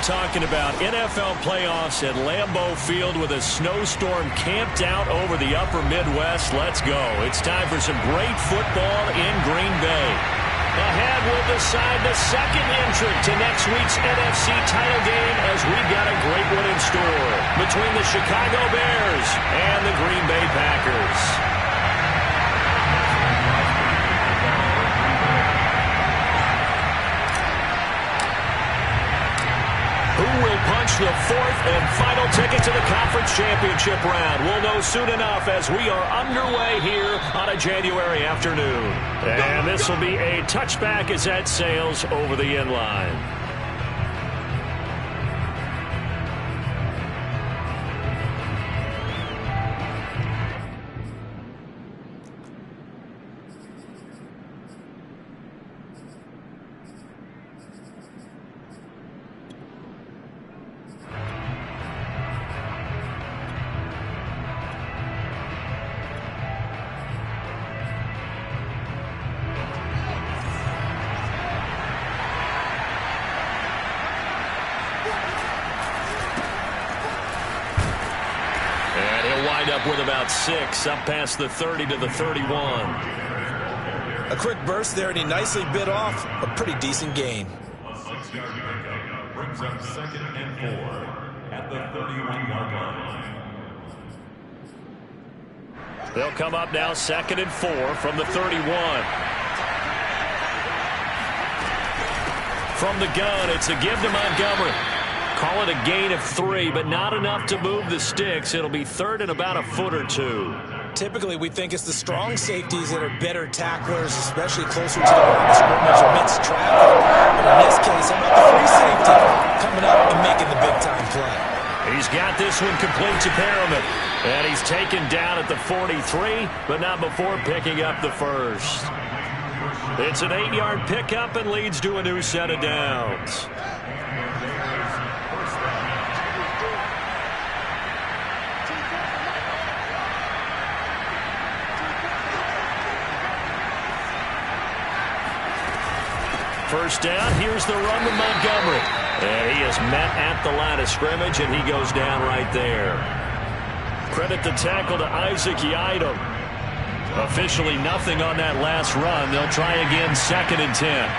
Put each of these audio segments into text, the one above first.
I'm talking about NFL playoffs at Lambeau Field with a snowstorm camped out over the upper Midwest. Let's go. It's time for some great football in Green Bay. Ahead will decide the second entrant to next week's NFC title game as we've got a great one in store between the Chicago Bears and the Green Bay Packers. Who will punch the fourth and final ticket to the conference championship round? We'll know soon enough as we are underway here on a January afternoon. And this will be a touchback as that sails over the end line. Up with about 6, up past the 30 to the 31. A quick burst there, and he nicely bit off a pretty decent gain. A 6-yard pickup brings up 2nd and 4 at the 31-yard line. They'll come up now 2nd and 4 from the 31. From the gun, it's a give to Montgomery. Call it a gain of 3, but not enough to move the sticks. It'll be 3rd and about a foot or 2. Typically, we think it's the strong safeties that are better tacklers, especially closer to the line of scrimmage amidst traffic. But in this case, how about the free safety coming up and making the big-time play? He's got this one complete to Perriman. And he's taken down at the 43, but not before picking up the first. It's an 8-yard pickup and leads to a new set of downs. First down, here's the run to Montgomery. And he is met at the line of scrimmage, and he goes down right there. Credit the tackle to Isaac Yiadom. Officially nothing on that last run. They'll try again 2nd and 10.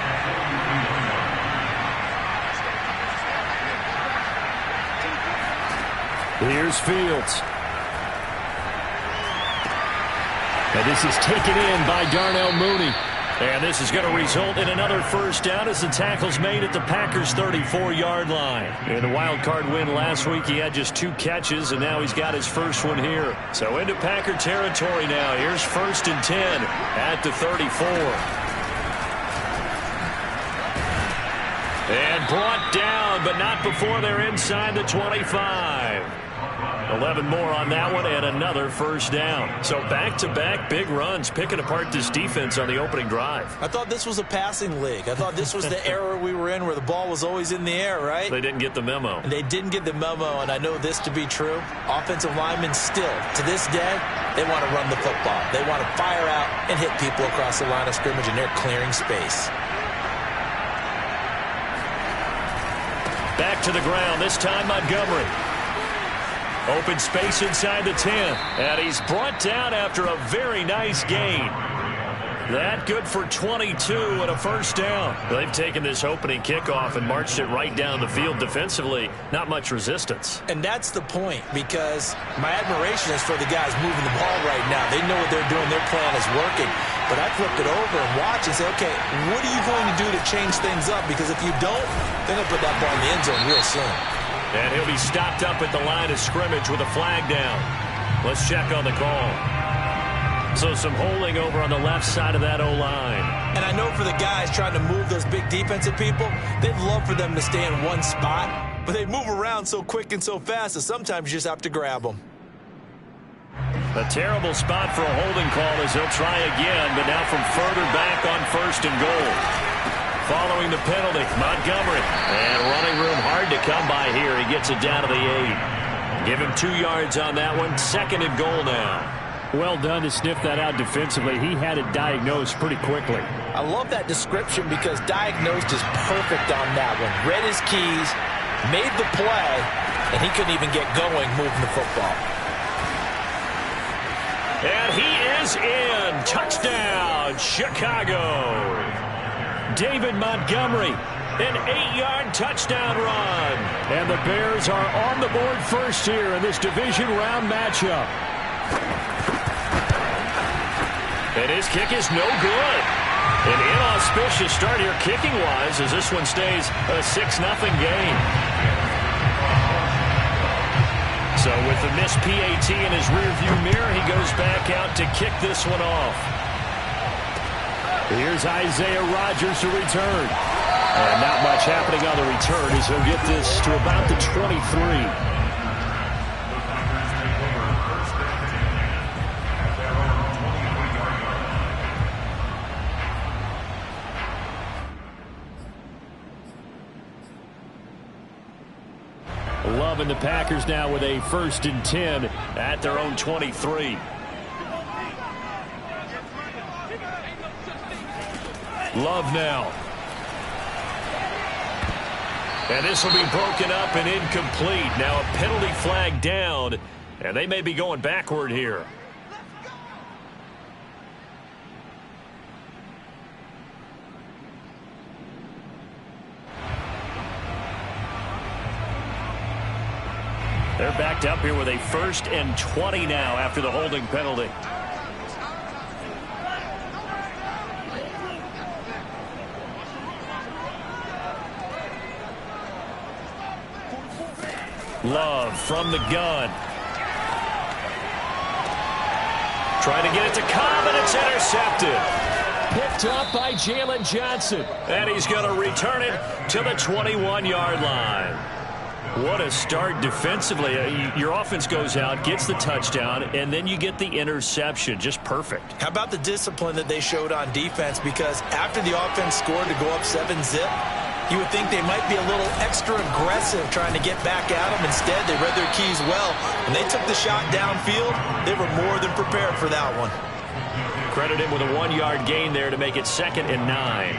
Here's Fields. And this is taken in by Darnell Mooney. And this is going to result in another first down as the tackle's made at the Packers' 34-yard line. In the wild card win last week, he had just 2 catches, and now he's got his first one here. So into Packer territory now. Here's 1st and 10 at the 34. And brought down, but not before they're inside the 25. 11 more on that one and another first down. So back-to-back big runs, picking apart this defense on the opening drive. I thought this was a passing league. I thought this was the era we were in where the ball was always in the air, right? They didn't get the memo. And they didn't get the memo, and I know this to be true. Offensive linemen still, to this day, they want to run the football. They want to fire out and hit people across the line of scrimmage, and they're clearing space. Back to the ground, this time Montgomery. Open space inside the 10. And he's brought down after a very nice gain. That good for 22 and a first down. They've taken this opening kickoff and marched it right down the field defensively. Not much resistance. And that's the point, because my admiration is for the guys moving the ball right now. They know what they're doing. Their plan is working. But I flip it over and watch and say, okay, what are you going to do to change things up? Because if you don't, they're going to put that ball in the end zone real soon. And he'll be stopped up at the line of scrimmage with a flag down. Let's check on the call. So some holding over on the left side of that O-line. And I know for the guys trying to move those big defensive people, they'd love for them to stay in one spot. But they move around so quick and so fast that sometimes you just have to grab them. A terrible spot for a holding call as they'll try again, but now from further back on 1st and goal. Following the penalty, Montgomery. And running room hard to come by here. He gets it down to the 8. Give him 2 yards on that one. 2nd and goal now. Well done to sniff that out defensively. He had it diagnosed pretty quickly. I love that description because diagnosed is perfect on that one. Read his keys, made the play, and he couldn't even get going moving the football. And he is in. Touchdown, Chicago. David Montgomery, an 8-yard touchdown run. And the Bears are on the board first here in this division round matchup. And his kick is no good. An inauspicious start here kicking-wise as this one stays a 6-0 game. So with the missed PAT in his rearview mirror, he goes back out to kick this one off. Here's Isaiah Rodgers to return. And not much happening on the return as he'll get this to about the 23. Love and the Packers now with a 1st and 10 at their own 23. Love now. And this will be broken up and incomplete. Now a penalty flag down, and they may be going backward here. They're backed up here with a 1st and 20 now after the holding penalty. Love from the gun. Trying to get it to Cobb, and it's intercepted. Picked up by Jalen Johnson. And he's going to return it to the 21-yard line. What a start defensively. Your offense goes out, gets the touchdown, and then you get the interception. Just perfect. How about the discipline that they showed on defense? Because after the offense scored to go up 7-zip, you would think they might be a little extra aggressive trying to get back at them. Instead, they read their keys well. When they took the shot downfield, they were more than prepared for that one. Credit him with a 1-yard gain there to make it 2nd and 9.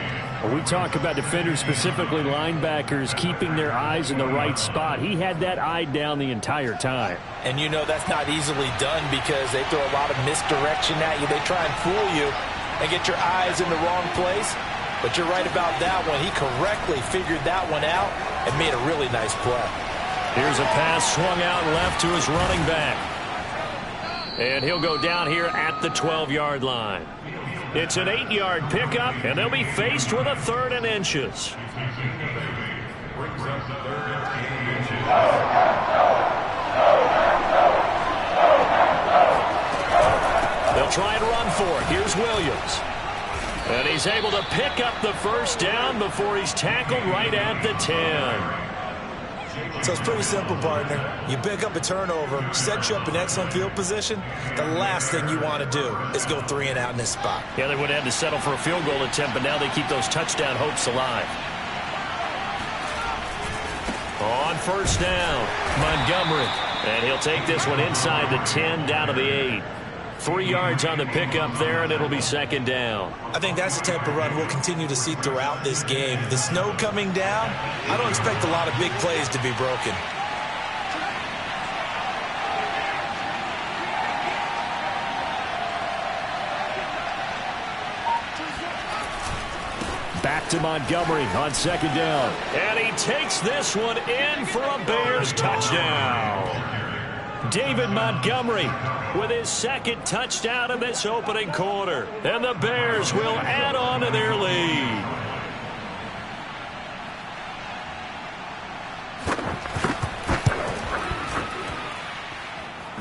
We talk about defenders, specifically linebackers, keeping their eyes in the right spot. He had that eye down the entire time. And you know that's not easily done because they throw a lot of misdirection at you. They try and fool you and get your eyes in the wrong place. But you're right about that one. He correctly figured that one out and made a really nice play. Here's a pass swung out left to his running back. And he'll go down here at the 12-yard line. It's an 8-yard pickup, and they'll be faced with a 3rd and inches. They'll try and run for it. Here's Williams. And he's able to pick up the 1st down before he's tackled right at the 10. So it's pretty simple, partner. You pick up a turnover, set you up in excellent field position. The last thing you want to do is go 3 and out in this spot. Yeah, they would have had to settle for a field goal attempt, but now they keep those touchdown hopes alive. On 1st down, Montgomery. And he'll take this one inside the 10 down to the 8. 3 yards on the pickup there, and it'll be 2nd down. I think that's the type of run we'll continue to see throughout this game. The snow coming down, I don't expect a lot of big plays to be broken. Back to Montgomery on 2nd down. And he takes this one in for a Bears touchdown. David Montgomery with his 2nd touchdown of this opening quarter. And the Bears will add on to their lead.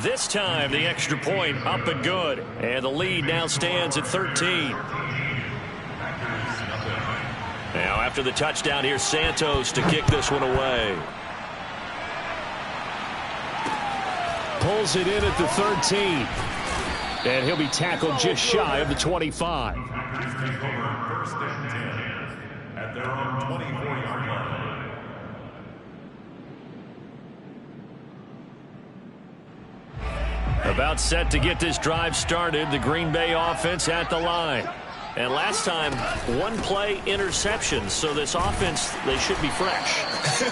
This time, the extra point up and good. And the lead now stands at 13. Now, after the touchdown, here's Santos to kick this one away. Pulls it in at the 13. And he'll be tackled just shy of the 25. First and 10 at their own 24-yard line. About set to get this drive started. The Green Bay offense at the line. And last time, one play interception. So this offense, they should be fresh.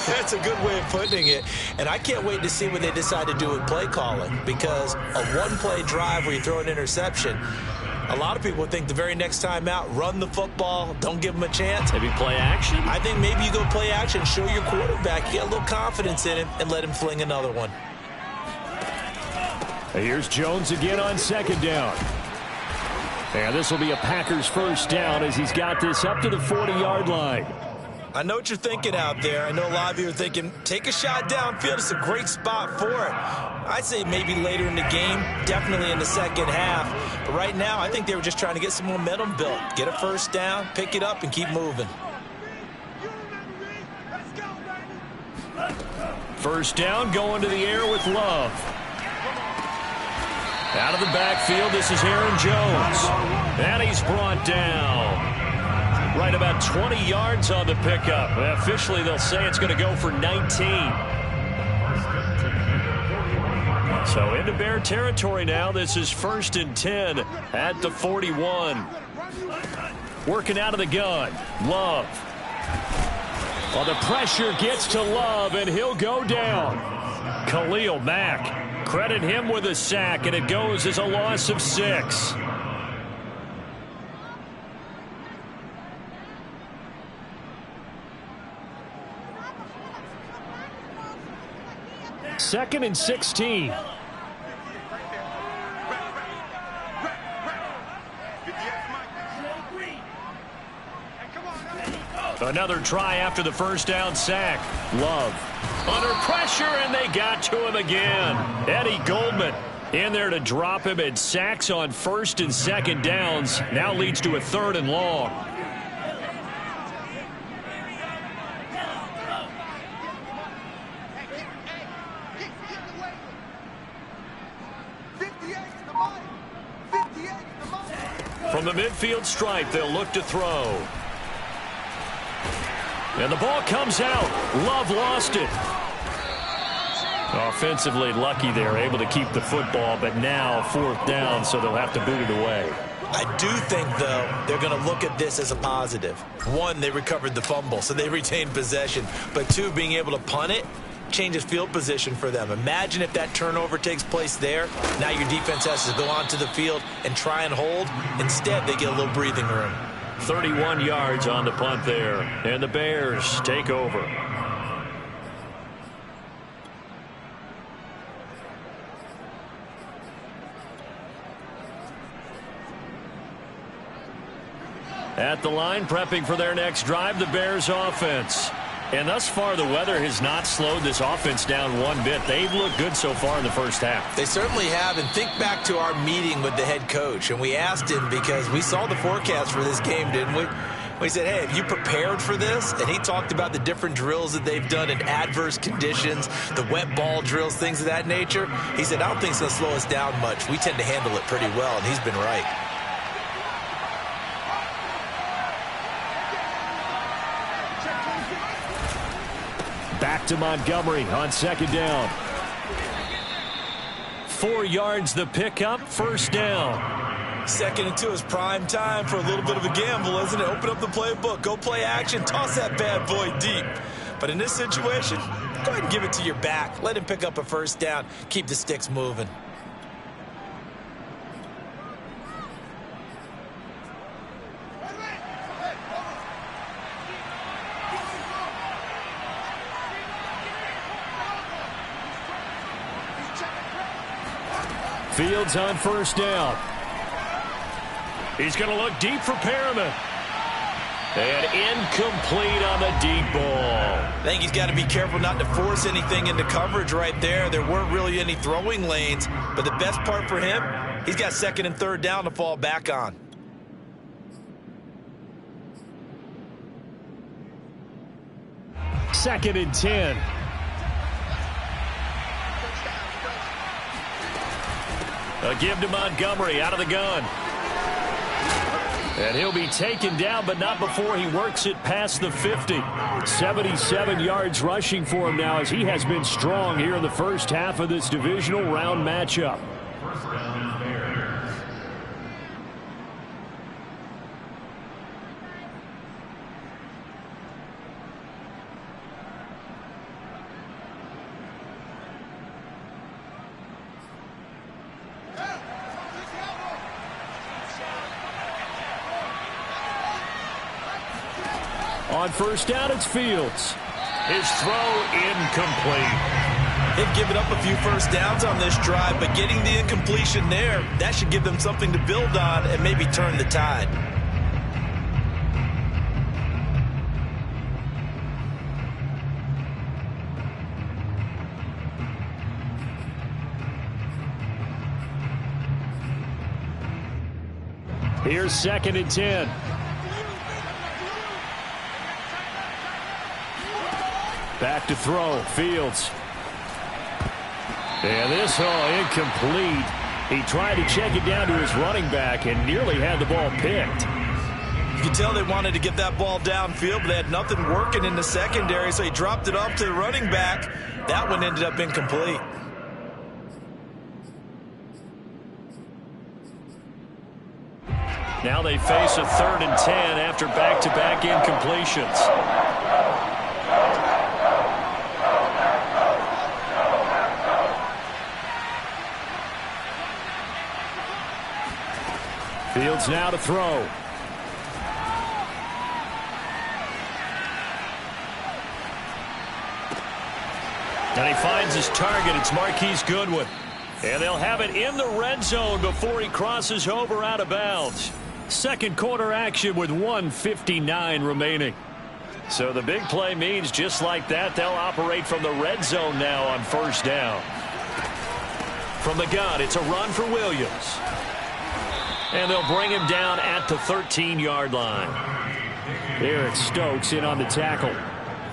That's a good way of putting it. And I can't wait to see what they decide to do with play calling, because a one-play drive where you throw an interception, a lot of people think the very next time out, run the football, don't give them a chance. Maybe play action? I think maybe you go play action, show your quarterback, you get a little confidence in him, and let him fling another one. Here's Jones again on second down. And this will be a Packers first down as he's got this up to the 40-yard line. I know what you're thinking out there. I know a lot of you are thinking, take a shot downfield. It's a great spot for it. I'd say maybe later in the game, definitely in the second half. But right now, I think they were just trying to get some momentum built. Get a first down, pick it up, and keep moving. First down, going to the air with Love. Out of the backfield, this is Aaron Jones. And he's brought down. Right about 20 yards on the pickup. Officially, they'll say it's going to go for 19. So into Bear territory now. This is 1st and 10 at the 41. Working out of the gun. Love. Well, the pressure gets to Love, and he'll go down. Khalil Mack. Credit him with a sack, and it goes as a loss of 6. Second and 16. Another try after the first down sack. Love under pressure, and they got to him again. Eddie Goldman in there to drop him, and sacks on 1st and 2nd downs. Now leads to a 3rd and long. From the midfield stripe, they'll look to throw. And the ball comes out. Love lost it. Offensively lucky they're able to keep the football, but now 4th down, so they'll have to boot it away. I do think, though, they're going to look at this as a positive. 1, they recovered the fumble, so they retained possession. But 2, being able to punt it changes field position for them. Imagine if that turnover takes place there. Now your defense has to go onto the field and try and hold. Instead, they get a little breathing room. 31 yards on the punt there, and the Bears take over. At the line, prepping for their next drive, the Bears offense. And thus far, the weather has not slowed this offense down one bit. They've looked good so far in the first half. They certainly have. And think back to our meeting with the head coach. And we asked him, because we saw the forecast for this game, didn't we? We said, hey, have you prepared for this? And he talked about the different drills that they've done in adverse conditions, the wet ball drills, things of that nature. He said, I don't think it's going to slow us down much. We tend to handle it pretty well, and he's been right. Back to Montgomery on 2nd down. 4 yards the pickup, 1st down. 2nd and 2 is prime time for a little bit of a gamble, isn't it? Open up the playbook, go play action, toss that bad boy deep. But in this situation, go ahead and give it to your back. Let him pick up a 1st down, keep the sticks moving. Fields on 1st down. He's going to look deep for Perriman. And incomplete on the deep ball. I think he's got to be careful not to force anything into coverage right there. There weren't really any throwing lanes. But the best part for him, he's got 2nd and 3rd down to fall back on. Second and 10. A give to Montgomery out of the gun. And he'll be taken down, but not before he works it past the 50. 77 yards rushing for him now, as he has been strong here in the first half of this divisional round matchup. First down, Bears. On first down, it's Fields. His throw incomplete. They've given up a few first downs on this drive, but getting the incompletion there, that should give them something to build on and maybe turn the tide. Here's 2nd and 10. Back to throw. Fields. And this incomplete. He tried to check it down to his running back and nearly had the ball picked. You could tell they wanted to get that ball downfield, but they had nothing working in the secondary, so he dropped it off to the running back. That one ended up incomplete. Now they face a 3rd and 10 after back-to-back incompletions. Fields now to throw. And he finds his target. It's Marquise Goodwin. And they'll have it in the red zone before he crosses over out of bounds. Second quarter action with 1:59 remaining. So the big play means just like that, they'll operate from the red zone now on first down. From the gun, it's a run for Williams. And they'll bring him down at the 13-yard line. Eric Stokes in on the tackle.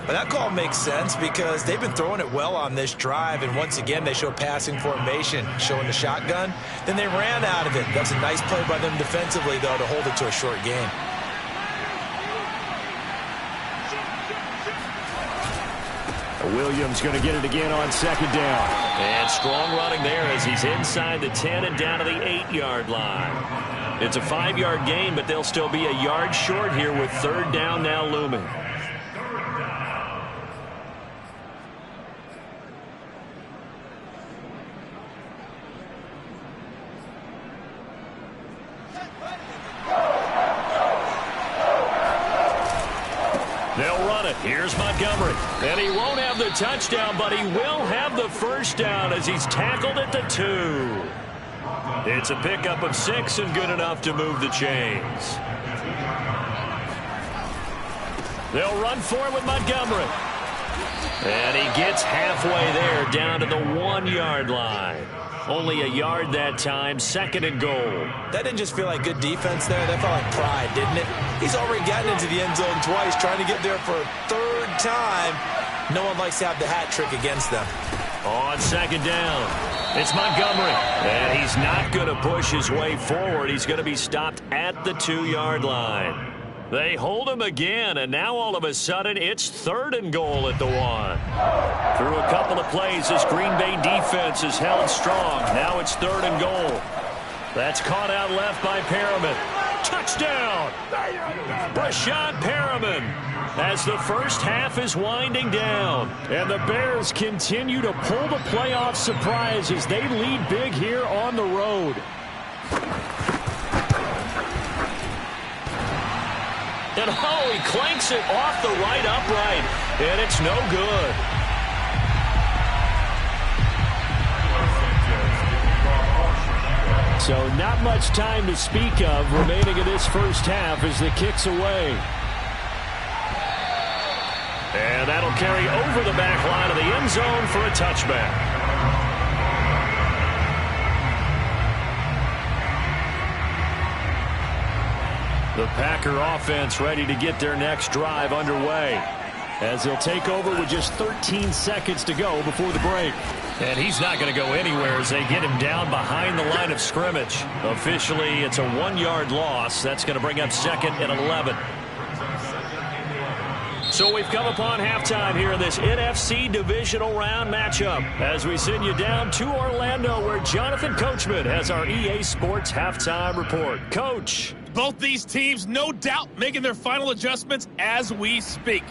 Well, that call makes sense because they've been throwing it well on this drive, and once again they show passing formation, showing the shotgun. Then they ran out of it. That's a nice play by them defensively, though, to hold it to a short gain. Williams going to get it again on 2nd down. And strong running there as he's inside the 10 and down to the 8-yard line. It's a 5-yard gain, but they'll still be a yard short here with 3rd down now looming. They'll run it. Here's Montgomery. And he won't have the touchdown, but he will have the first down as he's tackled at the 2. It's a pickup of 6 and good enough to move the chains. They'll run for it with Montgomery. And he gets halfway there down to the 1-yard line. Only a yard that time, 2nd and goal. That didn't just feel like good defense there. That felt like pride, didn't it? He's already gotten into the end zone twice, trying to get there for a 3rd time. No one likes to have the hat trick against them. On 2nd down, it's Montgomery. And he's not going to push his way forward. He's going to be stopped at the 2-yard line. They hold him again, and now all of a sudden it's 3rd and goal at the 1. Through a couple of plays, this Green Bay defense is held strong. Now it's 3rd and goal. That's caught out left by Perriman. Touchdown! Brashad Perriman as the first half is winding down. And the Bears continue to pull the playoff surprise as they lead big here on the road. And he clanks it off the right upright, and it's no good. So not much time to speak of remaining in this first half as the kick's away. And that'll carry over the back line of the end zone for a touchback. The Packer offense ready to get their next drive underway as they'll take over with just 13 seconds to go before the break. And he's not going to go anywhere as they get him down behind the line of scrimmage. Officially, it's a 1-yard loss. That's going to bring up 2nd and 11. So we've come upon halftime here in this NFC divisional round matchup as we send you down to Orlando where Jonathan Coachman has our EA Sports halftime report. Coach. Both these teams, no doubt, making their final adjustments as we speak.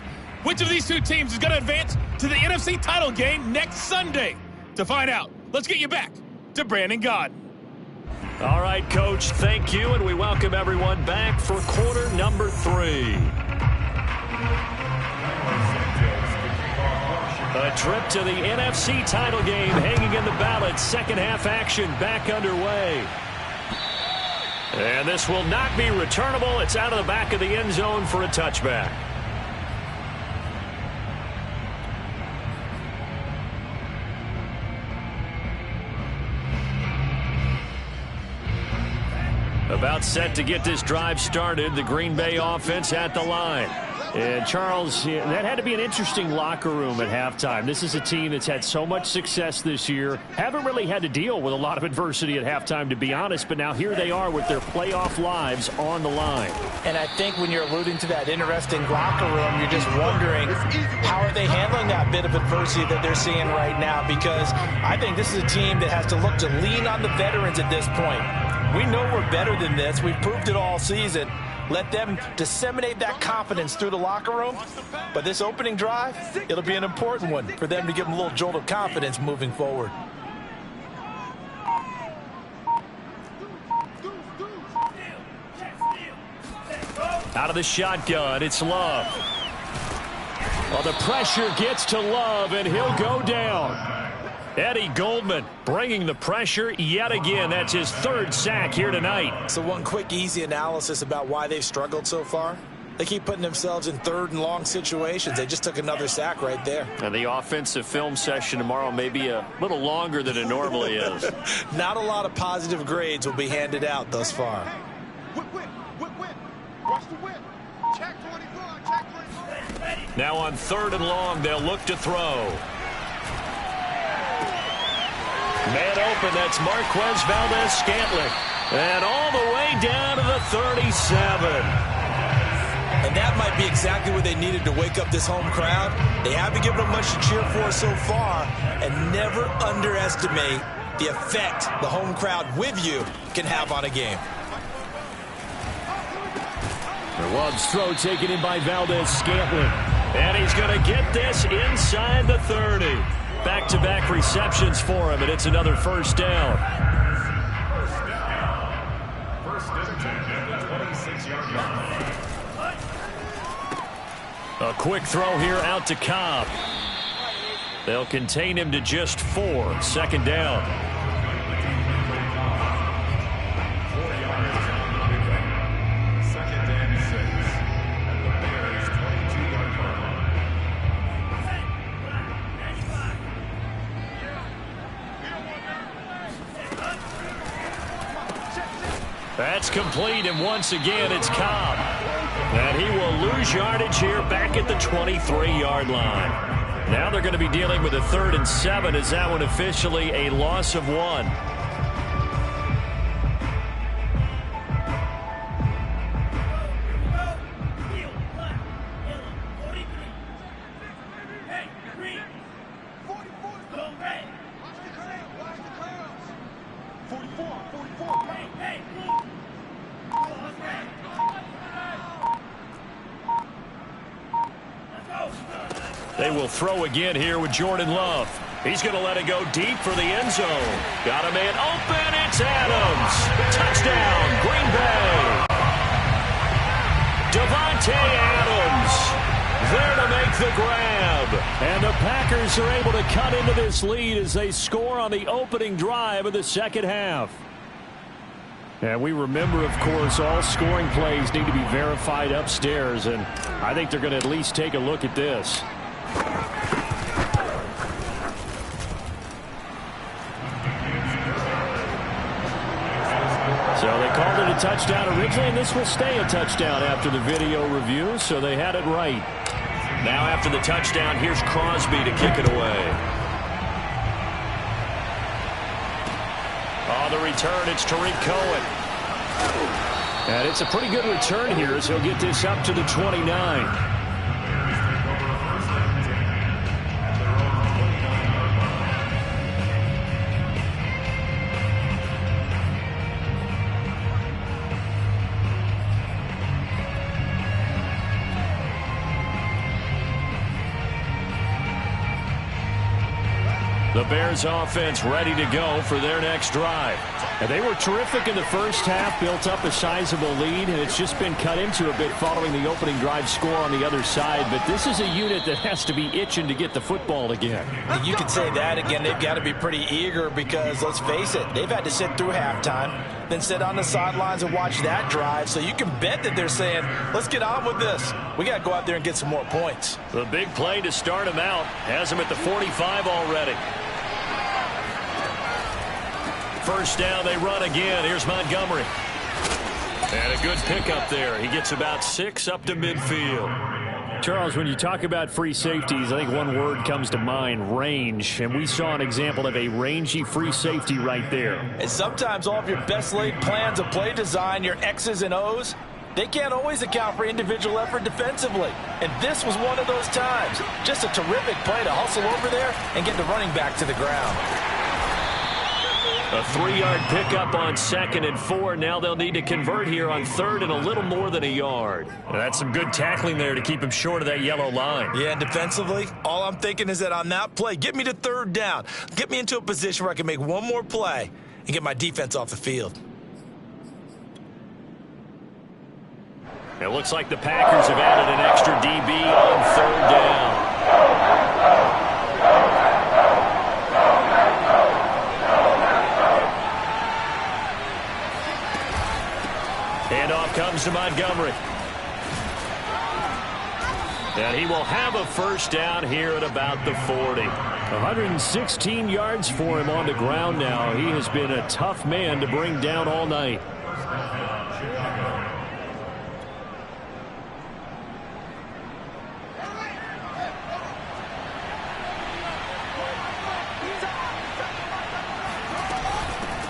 Which of these two teams is going to advance to the NFC title game next Sunday? To find out, let's get you back to Brandon Gaudin. All right, Coach, thank you, and we welcome everyone back for quarter number 3. A trip to the NFC title game hanging in the balance. Second half action back underway. And this will not be returnable. It's out of the back of the end zone for a touchback. About set to get this drive started. The Green Bay offense at the line. And Charles, that had to be an interesting locker room at halftime. This is a team that's had so much success this year. Haven't really had to deal with a lot of adversity at halftime, to be honest. But now here they are with their playoff lives on the line. And I think when you're alluding to that interesting locker room, you're just wondering how are they handling that bit of adversity that they're seeing right now? Because I think this is a team that has to look to lean on the veterans at this point. We know we're better than this. We've proved it all season. Let them disseminate that confidence through the locker room. But this opening drive, it'll be an important one for them to give them a little jolt of confidence moving forward. Out of the shotgun, it's Love. Well, the pressure gets to Love, and he'll go down. Eddie Goldman bringing the pressure yet again. That's his third sack here tonight. So one quick, easy analysis about why they've struggled so far. They keep putting themselves in third and long situations. They just took another sack right there. And the offensive film session tomorrow may be a little longer than it normally is. Not a lot of positive grades will be handed out thus far. Now on third and long, they'll look to throw. Man open, that's Marquez Valdez-Scantling. And all the way down to the 37. And that might be exactly what they needed to wake up this home crowd. They haven't given them much to cheer for so far. And never underestimate the effect the home crowd with you can have on a game. Love's throw taken in by Valdez-Scantling. And he's going to get this inside the 30. Back-to-back receptions for him, and it's another first down. A quick throw here out to Cobb. They'll contain him to just 4. Second down. That's complete, and once again, it's Cobb. And he will lose yardage here back at the 23-yard line. Now they're going to be dealing with a 3rd and 7. Is that one officially a loss of 1? They will throw again here with Jordan Love. He's going to let it go deep for the end zone. Got a man open. It's Adams. Touchdown, Green Bay. Devontae Adams there to make the grab. And the Packers are able to cut into this lead as they score on the opening drive of the second half. And we remember, of course, all scoring plays need to be verified upstairs. And I think they're going to at least take a look at this. So they called it a touchdown originally, and this will stay a touchdown after the video review, so they had it right. Now after the touchdown, here's Crosby to kick it away. On the return, it's Tariq Cohen. And it's a pretty good return here as he'll get this up to the 29. The Bears offense ready to go for their next drive. And they were terrific in the first half, built up a sizable lead, and it's just been cut into a bit following the opening drive score on the other side. But this is a unit that has to be itching to get the football again. You could say that again. They've got to be pretty eager because, let's face it, they've had to sit through halftime, then sit on the sidelines and watch that drive. So you can bet that they're saying, let's get on with this. We got to go out there and get some more points. The big play to start him out has him at the 45 already. First down, they run again. Here's Montgomery. And a good pickup there. He gets about 6 up to midfield. Charles, when you talk about free safeties, I think one word comes to mind, range. And we saw an example of a rangy free safety right there. And sometimes all of your best laid plans of play design, your X's and O's, they can't always account for individual effort defensively. And this was one of those times. Just a terrific play to hustle over there and get the running back to the ground. A 3-yard pickup on 2nd and 4. Now they'll need to convert here on 3rd and a little more than a yard. That's some good tackling there to keep him short of that yellow line. Yeah, and defensively, all I'm thinking is that on that play, get me to 3rd down. Get me into a position where I can make one more play and get my defense off the field. It looks like the Packers have added an extra DB on 3rd down. Handoff comes to Montgomery. And he will have a first down here at about the 40. 116 yards for him on the ground now. He has been a tough man to bring down all night.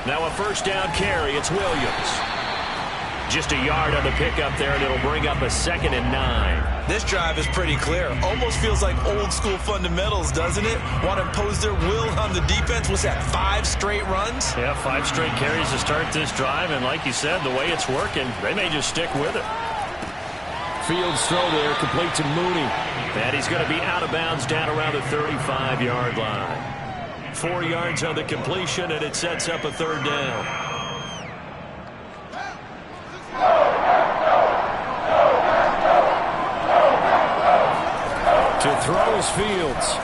Now a first down carry. It's Williams. Just a yard on the pickup there, and it'll bring up a 2nd and 9. This drive is pretty clear. Almost feels like old school fundamentals, doesn't it? Want to impose their will on the defense. What's that, 5 straight runs? Yeah, 5 straight carries to start this drive, and like you said, the way it's working, they may just stick with it. Fields throw there, complete to Mooney. And he's going to be out of bounds down around the 35-yard line. 4 yards on the completion, and it sets up a 3rd down. To throw is Fields.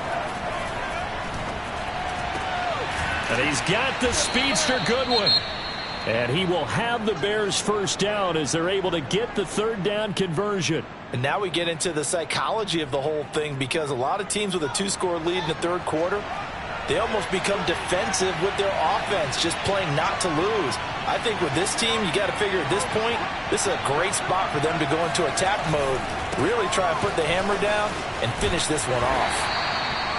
And he's got the speedster Goodwin. And he will have the Bears first down as they're able to get the 3rd down conversion. And now we get into the psychology of the whole thing, because a lot of teams with a 2-score lead in the 3rd quarter, they almost become defensive with their offense, just playing not to lose. I think with this team, you got to figure at this point, this is a great spot for them to go into attack mode, really try and put the hammer down and finish this one off.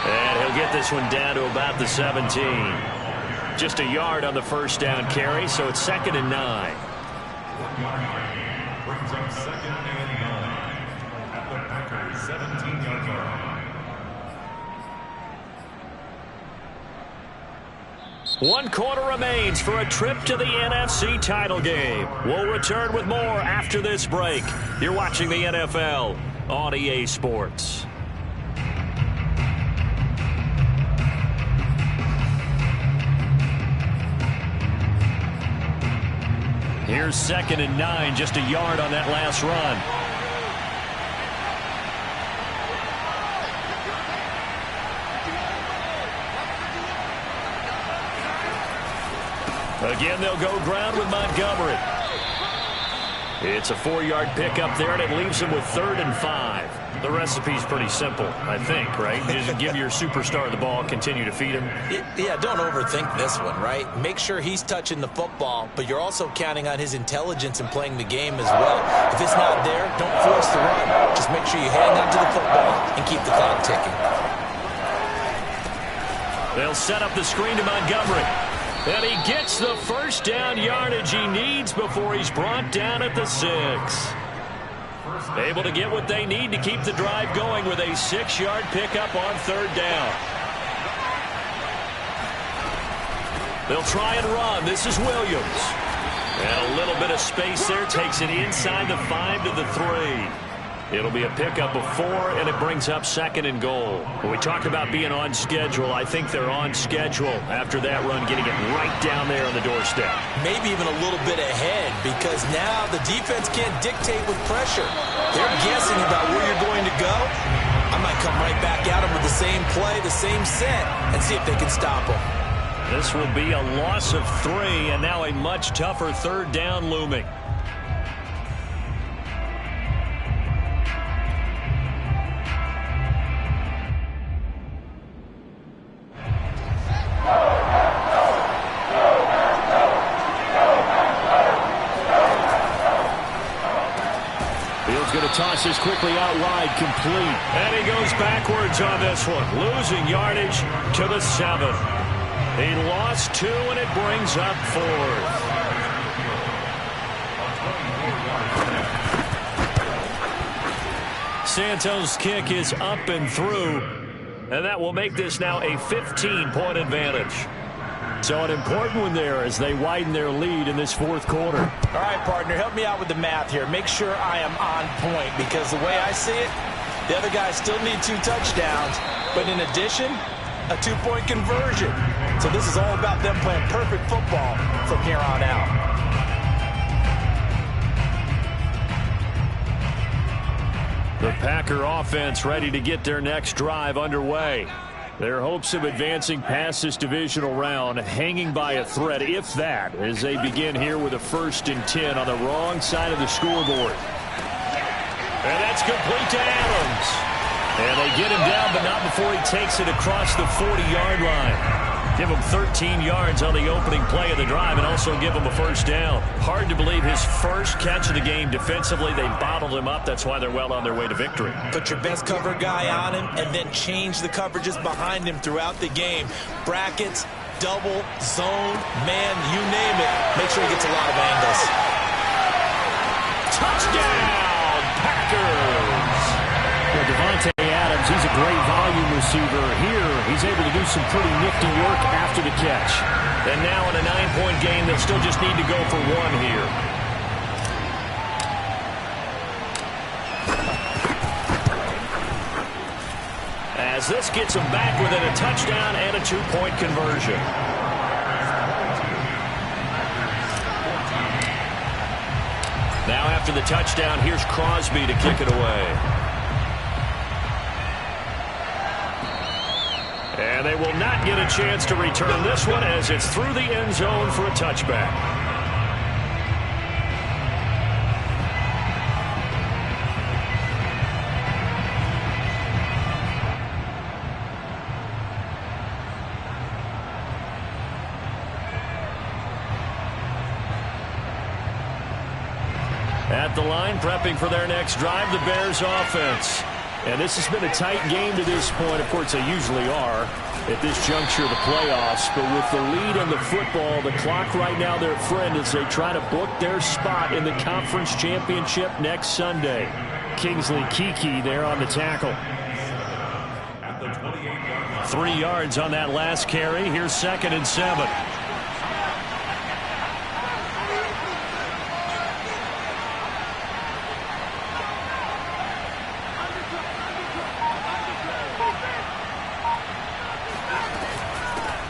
And he'll get this one down to about the 17. Just a yard on the first down carry, so it's 2nd and 9. Brings up 2nd and 9 at the Packers 17-yard line. One quarter remains for a trip to the NFC title game. We'll return with more after this break. You're watching the NFL on EA Sports. Here's 2nd and 9, just a yard on that last run. Again, they'll go ground with Montgomery. It's a 4-yard pickup there, and it leaves him with 3rd and 5. The recipe's pretty simple, I think, right? Just give your superstar the ball, continue to feed him. Yeah, don't overthink this one, right? Make sure he's touching the football, but you're also counting on his intelligence in playing the game as well. If it's not there, don't force the run. Just make sure you hang on to the football and keep the clock ticking. They'll set up the screen to Montgomery. And he gets the first down yardage he needs before he's brought down at the 6. Able to get what they need to keep the drive going with a 6-yard pickup on 3rd down. They'll try and run. This is Williams. And a little bit of space there. Takes it inside the 5 to the 3. It'll be a pickup of 4, and it brings up 2nd and goal. When we talk about being on schedule, I think they're on schedule after that run, getting it right down there on the doorstep. Maybe even a little bit ahead, because now the defense can't dictate with pressure. They're guessing about where you're going to go. I might come right back at them with the same play, the same set, and see if they can stop them. This will be a loss of 3, and now a much tougher 3rd down looming. Tosses quickly out wide, complete. And he goes backwards on this one, losing yardage to the 7. He lost 2, and it brings up 4th. Santos' kick is up and through, and that will make this now a 15-point advantage. So an important one there as they widen their lead in this 4th quarter. All right, partner, help me out with the math here. Make sure I am on point, because the way I see it, the other guys still need 2 touchdowns, but in addition, a 2-point conversion. So this is all about them playing perfect football from here on out. The Packer offense ready to get their next drive underway. Their hopes of advancing past this divisional round hanging by a thread, if that, as they begin here with a 1st and 10 on the wrong side of the scoreboard. And that's complete to Adams. And they get him down, but not before he takes it across the 40-yard line. Give him 13 yards on the opening play of the drive and also give him a 1st down. Hard to believe his first catch of the game defensively. They bottled him up. That's why they're well on their way to victory. Put your best cover guy on him and then change the coverages behind him throughout the game. Brackets, double, zone, man, you name it. Make sure he gets a lot of angles. Touchdown, Packers! Well, Devontae Adams, he's a great volume receiver. Here, he's able to do some pretty nifty work after the catch. And now in a 9-point game, they'll still just need to go for 1 here. As this gets them back within a touchdown and a 2-point conversion. Now after the touchdown, here's Crosby to kick it away. And they will not get a chance to return this one as it's through the end zone for a touchback. At the line, prepping for their next drive, the Bears offense. And this has been a tight game to this point. Of course, they usually are at this juncture of the playoffs. But with the lead in the football, the clock right now their friend as they try to book their spot in the conference championship next Sunday. Kingsley Keke there on the tackle. 3 yards on that last carry. Here's 2nd and 7.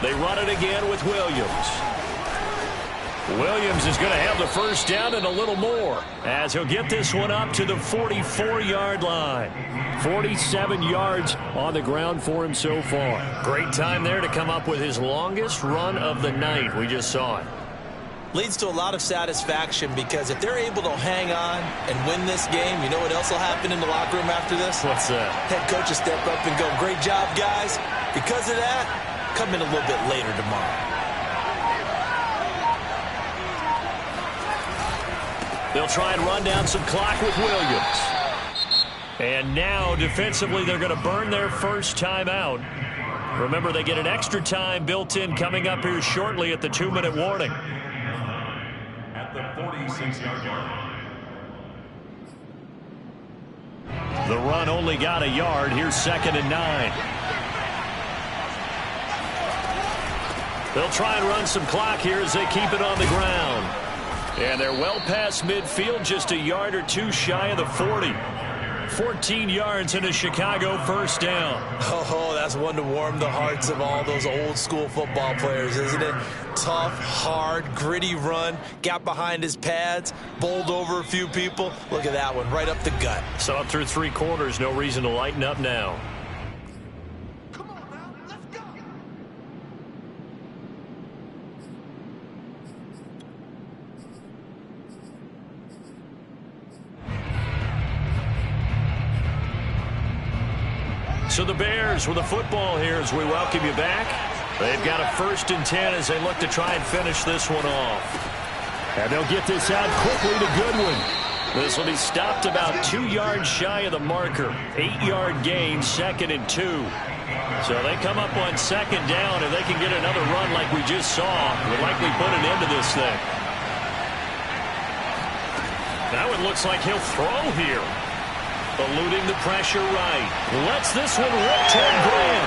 They run it again with Williams. Williams is going to have the 1st down and a little more as he'll get this one up to the 44-yard line. 47 yards on the ground for him so far. Great time there to come up with his longest run of the night. We just saw it. Leads to a lot of satisfaction because if they're able to hang on and win this game, you know what else will happen in the locker room after this? What's that? Head coach will step up and go, great job, guys. Because of that, come in a little bit later tomorrow. They'll try and run down some clock with Williams. And now, defensively, they're going to burn their first timeout. Remember, they get an extra time built in coming up here shortly at the 2-minute warning. At the 46-yard line. The run only got a yard. Here's 2nd and 9. They'll try and run some clock here as they keep it on the ground. And they're well past midfield, just a yard or two shy of the 40. 14 yards and a Chicago first down. Oh, that's one to warm the hearts of all those old school football players, isn't it? Tough, hard, gritty run, got behind his pads, bowled over a few people. Look at that one, right up the gut. So up through 3 quarters, no reason to lighten up now. Come on now, let's go. So the Bears with the football here as we welcome you back. They've got a 1st and 10 as they look to try and finish this one off. And they'll get this out quickly to Goodwin. This will be stopped about 2 yards shy of the marker. 8-yard gain, 2nd and 2. So they come up on 2nd down. If they can get another run like we just saw, would likely put an end to this thing. Now it looks like he'll throw here. Eluding the pressure right. Lets this one rip toward Graham.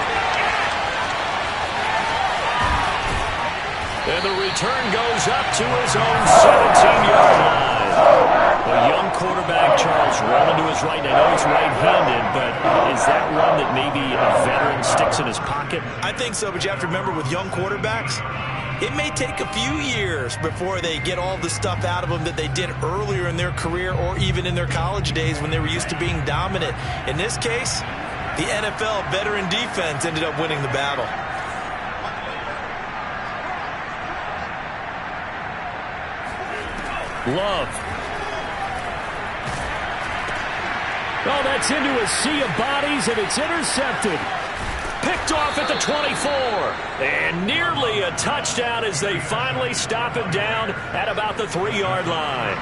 And the return goes up to his own 17-yard line. A young quarterback, Charles, rolling to his right. I know he's right-handed, but is that one that maybe a veteran sticks in his pocket? I think so, but you have to remember with young quarterbacks, it may take a few years before they get all the stuff out of them that they did earlier in their career or even in their college days when they were used to being dominant. In this case, the NFL veteran defense ended up winning the battle. Love. Oh, that's into a sea of bodies, and it's intercepted. Picked off at the 24. And nearly a touchdown as they finally stop him down at about the 3-yard line.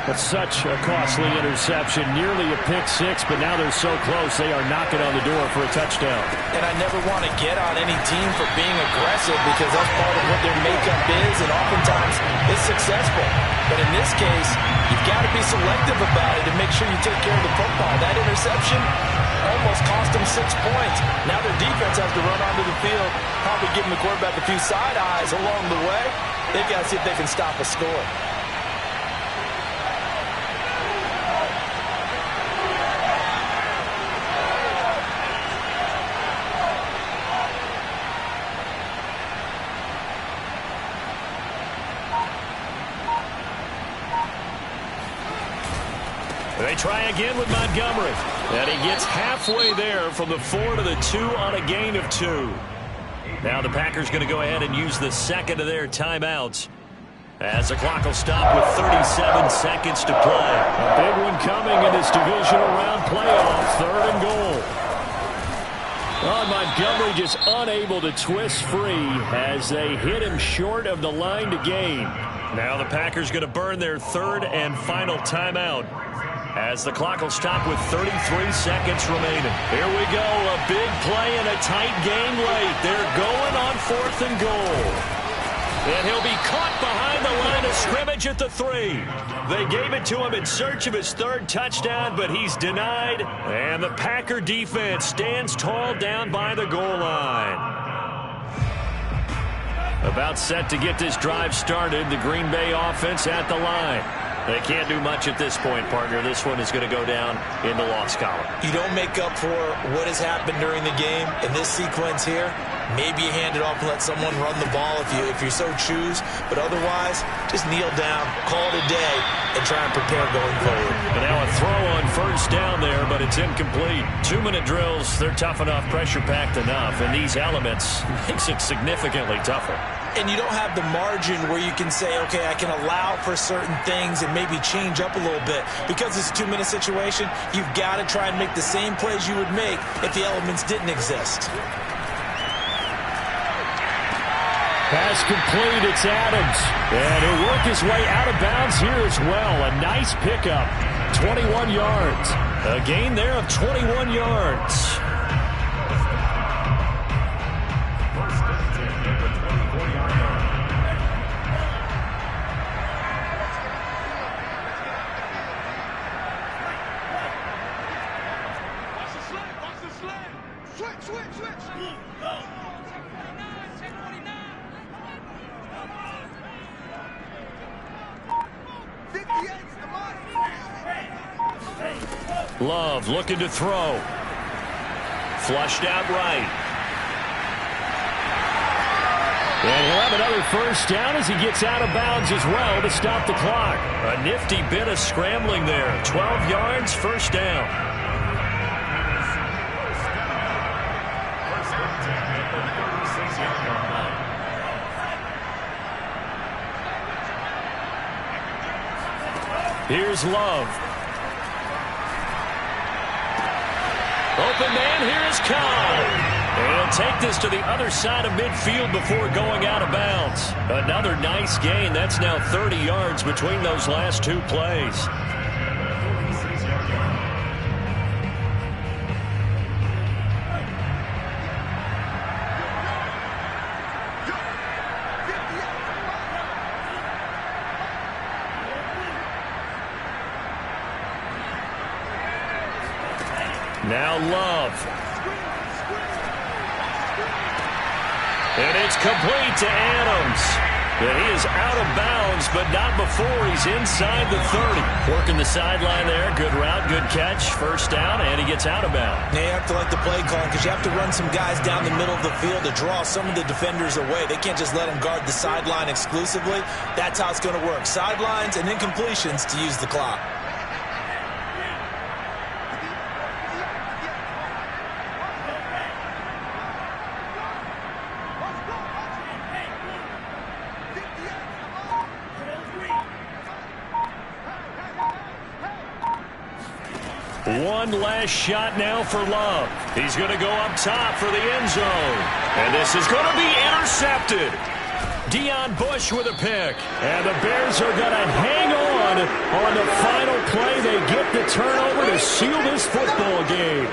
That's such a costly interception. Nearly a pick six, but now they're so close they are knocking on the door for a touchdown. And I never want to get on any team for being aggressive because that's part of what their makeup is, and oftentimes it's successful. But in this case, you've got to be selective about it and make sure you take care of the football. That interception almost cost them 6 points. Now their defense has to run onto the field, probably giving the quarterback a few side eyes along the way. They've got to see if they can stop a score. They try again with Montgomery. And he gets halfway there from the 4 to the 2 on a gain of 2. Now the Packers going to go ahead and use the second of their timeouts as the clock will stop with 37 seconds to play. A big one coming in this divisional round playoff, 3rd and goal. Oh, Montgomery just unable to twist free as they hit him short of the line to gain. Now the Packers going to burn their 3rd and final timeout as the clock will stop with 33 seconds remaining. Here we go, a big play and a tight game late. They're going on 4th and goal. And he'll be caught behind the line of scrimmage at the 3. They gave it to him in search of his 3rd touchdown, but he's denied. And the Packer defense stands tall down by the goal line. About set to get this drive started, the Green Bay offense at the line. They can't do much at this point, partner. This one is going to go down in the loss column. You don't make up for what has happened during the game in this sequence here. Maybe you hand it off and let someone run the ball if you so choose. But otherwise, just kneel down, call it a day, and try and prepare going forward. And now a throw on 1st down there, but it's incomplete. 2-minute drills, they're tough enough, pressure-packed enough. And these elements makes it significantly tougher. And you don't have the margin where you can say, okay, I can allow for certain things and maybe change up a little bit. Because it's a 2-minute situation, you've got to try and make the same plays you would make if the elements didn't exist. Pass complete, it's Adams. And he'll work his way out of bounds here as well. A nice pickup, 21 yards. A gain there of 21 yards. Love looking to throw. Flushed out right. And he'll have another first down as he gets out of bounds as well to stop the clock. A nifty bit of scrambling there. 12 yards, first down. Here's Love. Open man, here's Cobb. And he'll take this to the other side of midfield before going out of bounds. Another nice gain. That's now 30 yards between those last two plays. Now Love. And it's complete to Adams. And he is out of bounds, but not before he's inside the 30. Working the sideline there. Good route, good catch. First down, and he gets out of bounds. Now you have to like the play calling because you have to run some guys down the middle of the field to draw some of the defenders away. They can't just let them guard the sideline exclusively. That's how it's going to work. Sidelines and then completions to use the clock. One last shot now for Love. He's going to go up top for the end zone. And this is going to be intercepted. Deion Bush with a pick. And the Bears are going to hang on the final play. They get the turnover to seal this football game.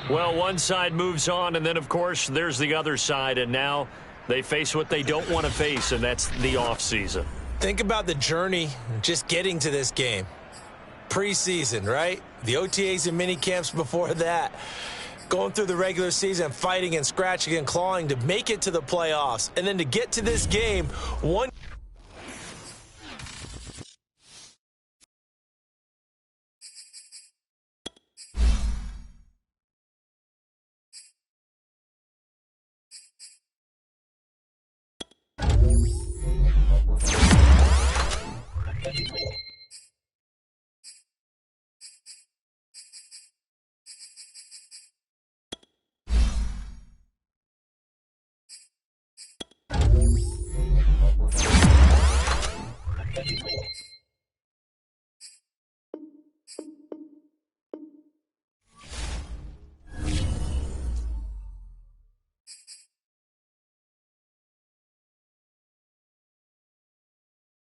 Well, one side moves on, and then, of course, there's the other side. And now they face what they don't want to face, and that's the offseason. Think about the journey just getting to this game. Preseason, right? The OTAs and mini camps before that. Going through the regular season, fighting and scratching and clawing to make it to the playoffs. And then to get to this game, one...